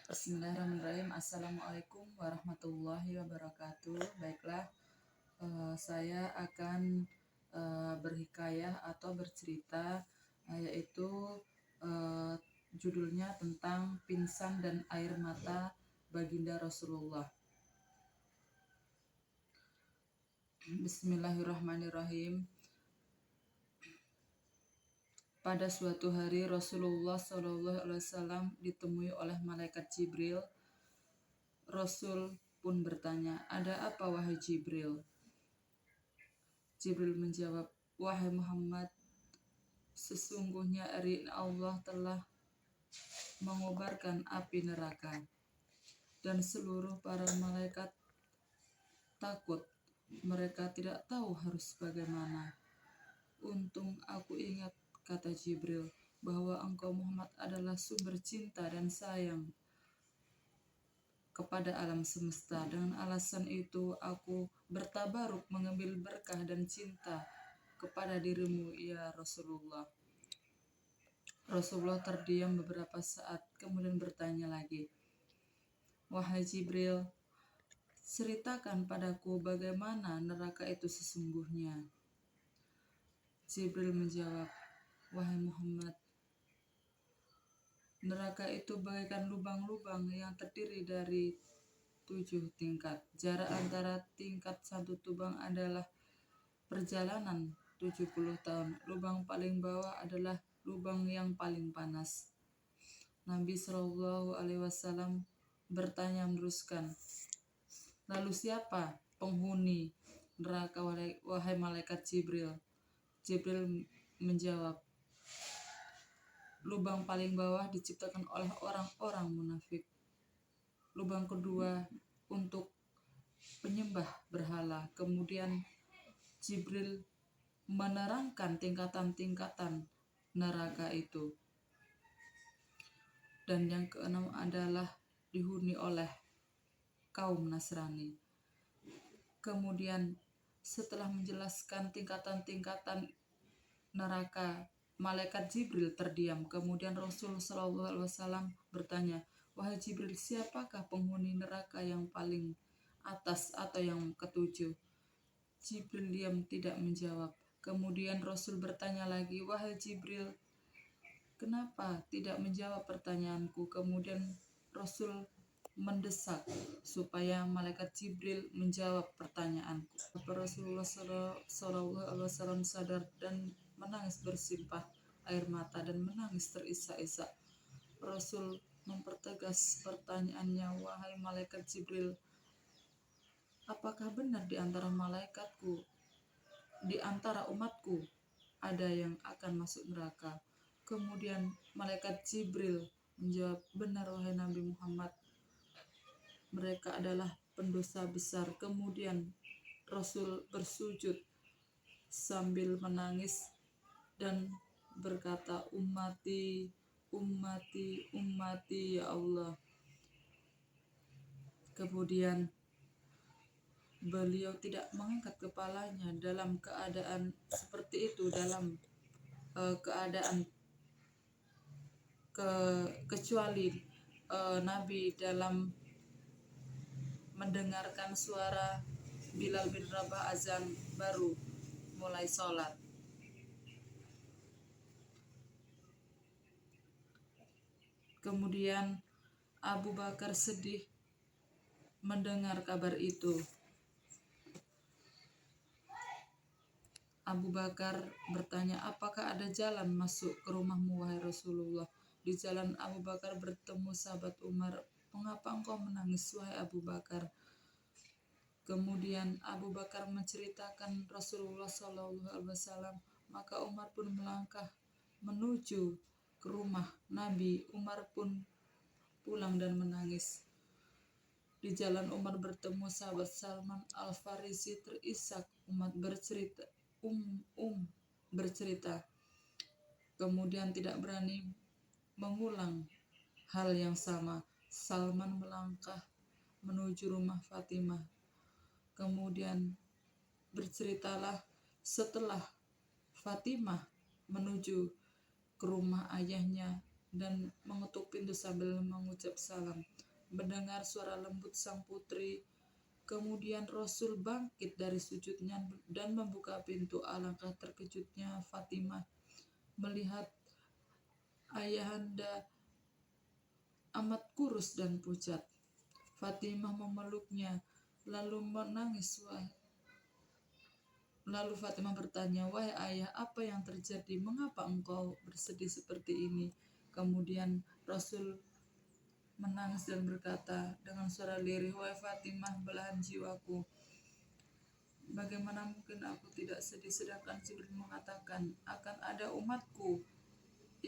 Bismillahirrahmanirrahim. Assalamualaikum warahmatullahi wabarakatuh. Baiklah, saya akan berhikayah atau bercerita, yaitu eh, judulnya tentang pingsan dan air mata baginda Rasulullah. Bismillahirrahmanirrahim. Pada suatu hari Rasulullah SAW ditemui oleh malaikat Jibril. Rasul pun bertanya, "Ada apa wahai Jibril?" Jibril menjawab, "Wahai Muhammad, sesungguhnya hari Allah telah mengobarkan api neraka dan seluruh para malaikat takut. Mereka tidak tahu harus bagaimana." "Untung aku ingat," kata Jibril, "bahwa engkau Muhammad adalah sumber cinta dan sayang kepada alam semesta. Dengan alasan itu aku bertabaruk mengambil berkah dan cinta kepada dirimu, ya Rasulullah." Rasulullah terdiam beberapa saat, kemudian bertanya lagi, "Wahai Jibril, ceritakan padaku bagaimana neraka itu sesungguhnya." Jibril menjawab, "Wahai Muhammad, neraka itu bagaikan lubang-lubang yang terdiri dari 7 tingkat. Jarak antara tingkat satu lubang adalah perjalanan 70 tahun. Lubang paling bawah adalah lubang yang paling panas." Nabi Shallallahu Alaihi Wasallam bertanya meneruskan, "Lalu siapa penghuni neraka wahai malaikat Jibril?" Jibril menjawab, "Lubang paling bawah diciptakan oleh orang-orang munafik. Lubang kedua untuk penyembah berhala." Kemudian Jibril menerangkan tingkatan-tingkatan neraka itu. Dan yang keenam adalah dihuni oleh kaum Nasrani. Kemudian setelah menjelaskan tingkatan-tingkatan neraka, malaikat Jibril terdiam. Kemudian Rasul Shallallahu Alaihi Wasallam bertanya, "Wahai Jibril, siapakah penghuni neraka yang paling atas atau yang ketujuh?" Jibril diam tidak menjawab. Kemudian Rasul bertanya lagi, "Wahai Jibril, kenapa tidak menjawab pertanyaanku?" Kemudian Rasul mendesak supaya malaikat Jibril menjawab pertanyaanku. Rasulullah SAW sadar dan menangis bersimpah air mata dan menangis terisak-isak. Rasul mempertegas pertanyaannya, "Wahai malaikat Jibril, apakah benar di antara malaikatku, di antara umatku, ada yang akan masuk neraka?" Kemudian malaikat Jibril menjawab, "Benar wahai Nabi Muhammad, mereka adalah pendosa besar." Kemudian Rasul bersujud sambil menangis dan berkata, "Ummati, ummati, ummati, ya Allah." Kemudian beliau tidak mengangkat kepalanya dalam keadaan seperti itu, dalam keadaan kecuali Nabi dalam mendengarkan suara Bilal bin Rabah azan baru mulai sholat. Kemudian Abu Bakar sedih mendengar kabar itu. Abu Bakar bertanya, "Apakah ada jalan masuk ke rumahmu wahai Rasulullah?" Di jalan Abu Bakar bertemu sahabat Umar. "Mengapa engkau menangis wahai Abu Bakar?" Kemudian Abu Bakar menceritakan Rasulullah SAW. Maka Umar pun melangkah menuju ke rumah Nabi. Umar pun pulang dan menangis. Di jalan Umar bertemu sahabat Salman Al-Farisi terisak. Umar bercerita, kemudian tidak berani mengulang hal yang sama. Salman melangkah menuju rumah Fatimah. Kemudian berceritalah setelah Fatimah menuju ke rumah ayahnya dan mengetuk pintu sambil mengucap salam. Mendengar suara lembut sang putri, kemudian Rasul bangkit dari sujudnya dan membuka pintu. Alangkah terkejutnya Fatimah melihat ayahanda amat kurus dan pucat. Fatimah memeluknya, lalu menangis. Lalu Fatimah bertanya, "Wahai ayah, apa yang terjadi? Mengapa engkau bersedih seperti ini?" Kemudian Rasul menangis dan berkata dengan suara lirih, "Wahai Fatimah, belahan jiwaku, bagaimana mungkin aku tidak sedih sedangkan Jibril mengatakan akan ada umatku